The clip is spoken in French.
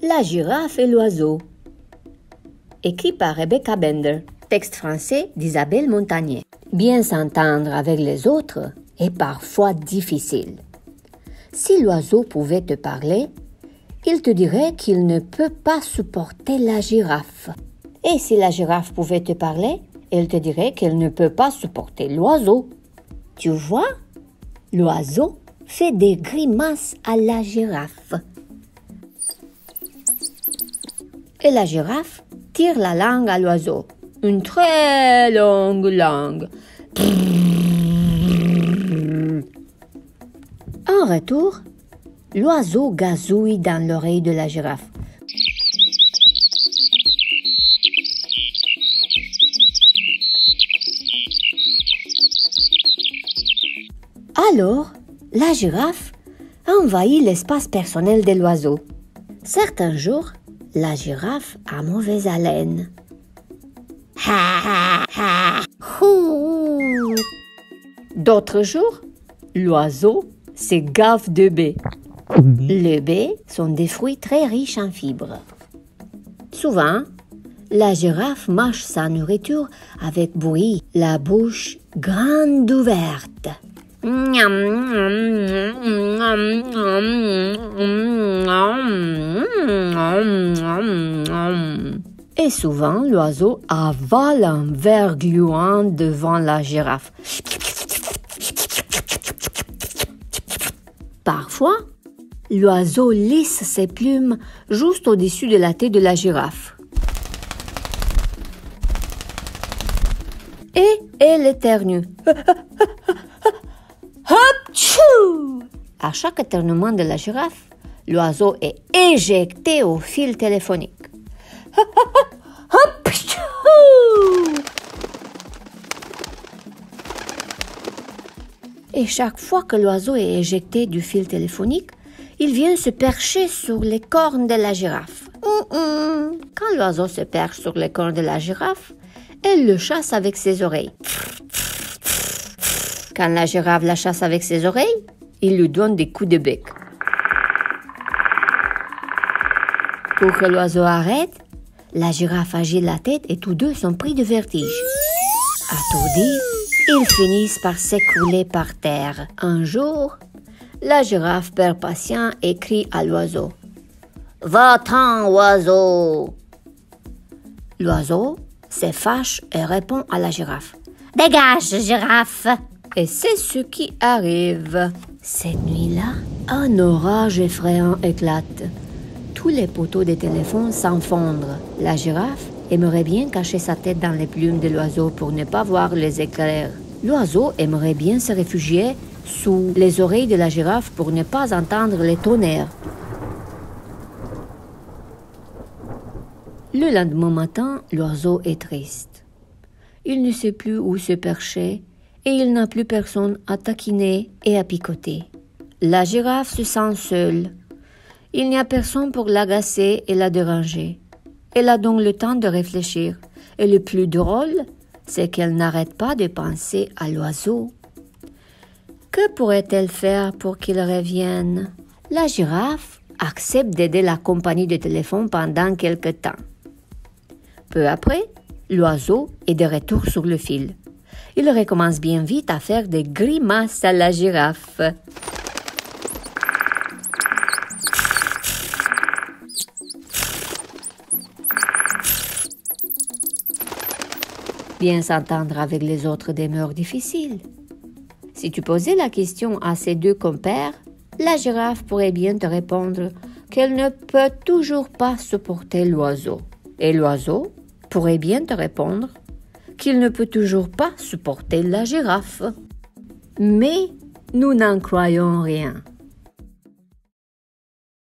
La girafe et l'oiseau. Écrit par Rebecca Bender. Texte français d'Isabelle Montagnier. Bien s'entendre avec les autres est parfois difficile. Si l'oiseau pouvait te parler, il te dirait qu'il ne peut pas supporter la girafe. Et si la girafe pouvait te parler, elle te dirait qu'elle ne peut pas supporter l'oiseau. Tu vois, l'oiseau fait des grimaces à la girafe. Et la girafe tire la langue à l'oiseau. Une très longue langue. En retour, l'oiseau gazouille dans l'oreille de la girafe. Alors, la girafe envahit l'espace personnel de l'oiseau. Certains jours, la girafe a mauvaise haleine. D'autres jours, l'oiseau se gave de baies. Les baies sont des fruits très riches en fibres. Souvent, la girafe mâche sa nourriture avec bruit, la bouche grande ouverte. Et souvent, l'oiseau avale un verre gluant devant la girafe. Parfois, l'oiseau lisse ses plumes juste au-dessus de la tête de la girafe. Et elle éternue. Hop-tchou! À chaque éternuement de la girafe, l'oiseau est éjecté au fil téléphonique. Et chaque fois que l'oiseau est éjecté du fil téléphonique, il vient se percher sur les cornes de la girafe. Quand l'oiseau se perche sur les cornes de la girafe, elle le chasse avec ses oreilles. Quand la girafe la chasse avec ses oreilles, il lui donne des coups de bec. Pour que l'oiseau arrête, la girafe agite la tête et tous deux sont pris de vertige. Attendis, ils finissent par s'écrouler par terre. Un jour, la girafe perd patient et crie à l'oiseau. « Va-t'en, oiseau !» L'oiseau se fâche et répond à la girafe. « Dégage, girafe !» Et c'est ce qui arrive. Cette nuit-là, un orage effrayant éclate. Tous les poteaux des téléphones s'enfondrent. La girafe aimerait bien cacher sa tête dans les plumes de l'oiseau pour ne pas voir les éclairs. L'oiseau aimerait bien se réfugier sous les oreilles de la girafe pour ne pas entendre les tonnerres. Le lendemain matin, l'oiseau est triste. Il ne sait plus où se percher et il n'a plus personne à taquiner et à picoter. La girafe se sent seule. Il n'y a personne pour l'agacer et la déranger. Elle a donc le temps de réfléchir. Et le plus drôle, c'est qu'elle n'arrête pas de penser à l'oiseau. Que pourrait-elle faire pour qu'il revienne? La girafe accepte d'aider la compagnie de téléphone pendant quelque temps. Peu après, l'oiseau est de retour sur le fil. Il recommence bien vite à faire des grimaces à la girafe. Bien s'entendre avec les autres demeure difficile. Si tu posais la question à ces deux compères, la girafe pourrait bien te répondre qu'elle ne peut toujours pas supporter l'oiseau. Et l'oiseau pourrait bien te répondre qu'il ne peut toujours pas supporter la girafe. Mais nous n'en croyons rien.